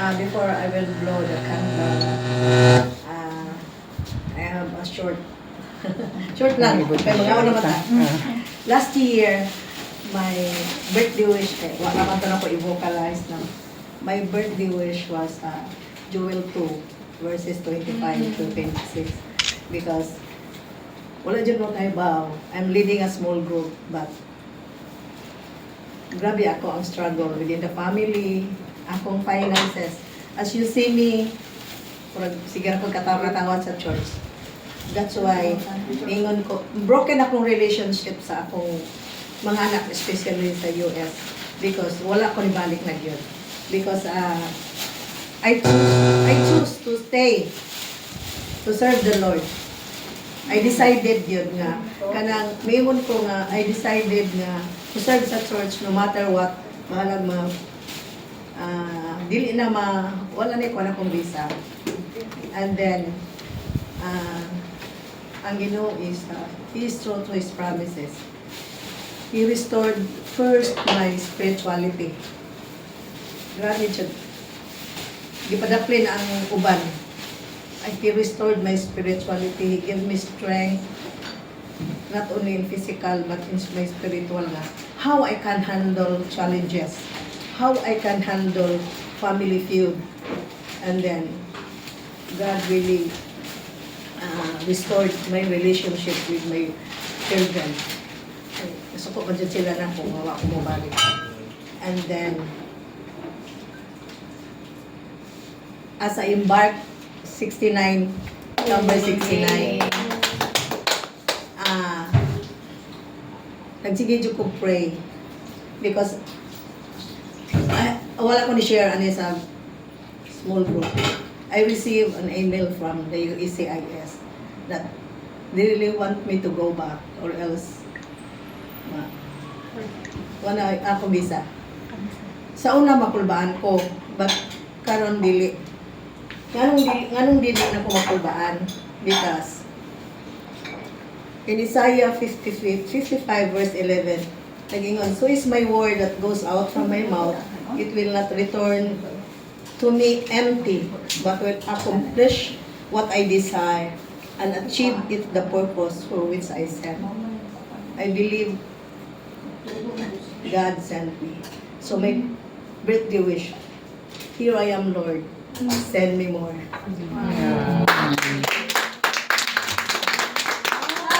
Before I will blow the candle, I have a short, short lang, kay mga una mata. Last year, my birthday wish, wala man to na ko i-vocalize na. My birthday wish was Joel 2, verses 25 to 26. Because, wala dyan mo tayo ba, I'm leading a small group, but grabe ako ang struggle within the family, akong finances. As you see me, sige ako katawa-tawa sa church. That's why, ingon ko, broken akong relationship sa akong mga anak, especially sa US. Because wala ko nibalik na yun. Because I choose to stay, to serve the Lord. I decided yun nga. Kanang, mayroon ko nga, I decided nga, to serve sa church no matter what, mahalag dili na wala na ko na kong visa. And then, ang Ginoo is, He is true to His promises. He restored first my spirituality. Grabe siya. Gipadaplin ang uban. He restored my spirituality. He gave me strength, not only in physical, but in my spiritual na. How I can handle challenges. How I can handle family feud. And then, God really restored my relationship with my children. Nasuko pa dyan sila na kung mawa ko mabalik. And then, as I embark 69, number 69, nagsigidyo ko pray because wala ko ni-share sa small group. I received an email from the UECIS that they really want me to go back or else wala ako visa. Sa una makulbaan ko, but karon dili. Nganong dili na ko makulbaan because in Isaiah 55 verse 11, nagingon, so is my word that goes out from my mouth, it will not return to me empty, but will accomplish what I desire and achieve it the purpose for which I sent. I believe God sent me. So my birthday wish, here I am, Lord, send me more.